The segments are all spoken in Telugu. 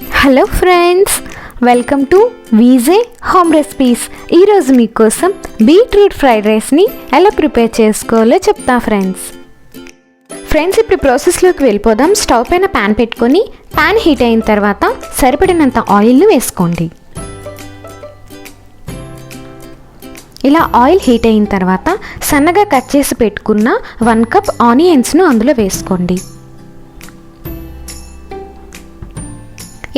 Hello friends, welcome to VJ home recipes. ఈరోజు మీకోసం బీట్రూట్ ఫ్రైడ్ రైస్ని ఎలా ప్రిపేర్ చేసుకోవాలో చెప్తా ఫ్రెండ్స్. ఇప్పుడు ప్రాసెస్లోకి వెళ్ళిపోదాం. స్టవ్ పైన ప్యాన్ పెట్టుకొని ప్యాన్ హీట్ అయిన తర్వాత సరిపడినంత ఆయిల్ని వేసుకోండి. ఇలా ఆయిల్ హీట్ అయిన తర్వాత సన్నగా కట్ చేసి పెట్టుకున్న 1 కప్ ఆనియన్స్ను అందులో వేసుకోండి.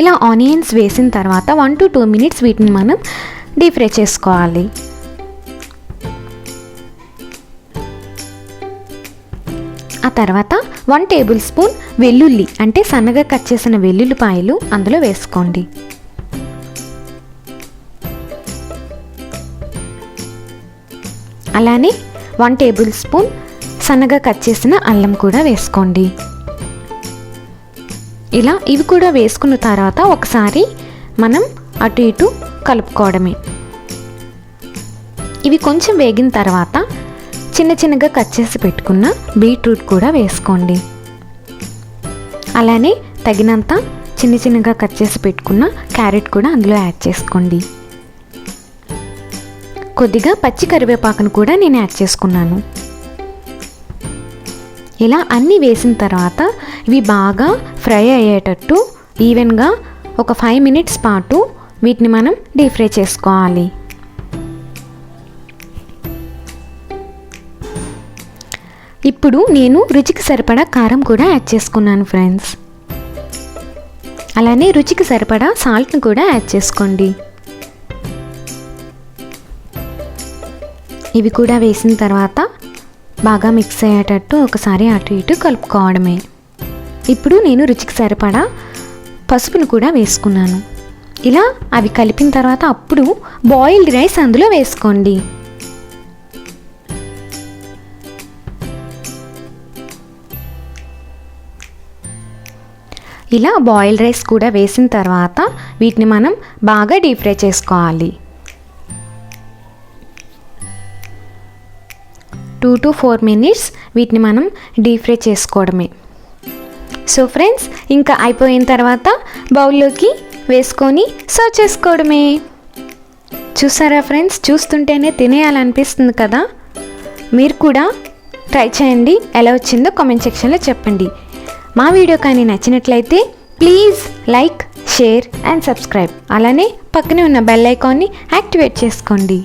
ఇలా ఆనియన్స్ వేసిన తర్వాత 1 to 2 minutes వీటిని మనం డీప్ ఫ్రై చేసుకోవాలి. ఆ తర్వాత 1 టేబుల్ స్పూన్ వెల్లుల్లి అంటే సన్నగా కట్ చేసిన వెల్లుల్లిపాయలు అందులో వేసుకోండి. అలానే 1 టేబుల్ స్పూన్ సన్నగా కట్ చేసిన అల్లం కూడా వేసుకోండి. ఇలా ఇవి కూడా వేసుకున్న తర్వాత ఒకసారి మనం అటు ఇటు కలుపుకోవడమే. ఇవి కొంచెం వేగిన తర్వాత చిన్నగా కట్ చేసి పెట్టుకున్న బీట్రూట్ కూడా వేసుకోండి. అలానే తగినంత చిన్నగా కట్ చేసి పెట్టుకున్న క్యారెట్ కూడా అందులో యాడ్ చేసుకోండి. కొద్దిగా పచ్చి కరివేపాకును కూడా నేను యాడ్ చేసుకున్నాను. ఇలా అన్నీ వేసిన తర్వాత ఇవి బాగా ఫ్రై అయ్యేటట్టు ఈవెన్గా ఒక 5 minutes పాటు వీటిని మనం డీప్ ఫ్రై చేసుకోవాలి. ఇప్పుడు నేను రుచికి సరిపడా కారం కూడా యాడ్ చేసుకున్నాను ఫ్రెండ్స్. అలానే రుచికి సరిపడా సాల్ట్ని కూడా యాడ్ చేసుకోండి. ఇవి కూడా వేసిన తర్వాత బాగా మిక్స్ అయ్యేటట్టు ఒకసారి అటు ఇటు కలుపుకోవడమే. ఇప్పుడు నేను రుచికి సరిపడా పసుపును కూడా వేసుకున్నాను. ఇలా అవి కలిపిన తర్వాత అప్పుడు బాయిల్డ్ రైస్ అందులో వేసుకోండి. ఇలా బాయిల్డ్ రైస్ కూడా వేసిన తర్వాత వీటిని మనం బాగా డీప్ ఫ్రై చేసుకోవాలి. 2 to 4 minutes వీటిని మనం డీప్ ఫ్రై చేసుకోవడమే. సో ఫ్రెండ్స్, ఇంకా అయిపోయిన తర్వాత బౌల్లోకి వేసుకొని సర్వ్ చేసుకోవడమే. చూసారా ఫ్రెండ్స్, చూస్తుంటేనే తినేయాలనిపిస్తుంది కదా. మీరు కూడా ట్రై చేయండి. ఎలా వచ్చిందో కామెంట్ సెక్షన్లో చెప్పండి. మా వీడియో కానీ నచ్చినట్లయితే please like, share and subscribe. అలానే పక్కనే ఉన్న బెల్ ఐకాన్ని యాక్టివేట్ చేసుకోండి.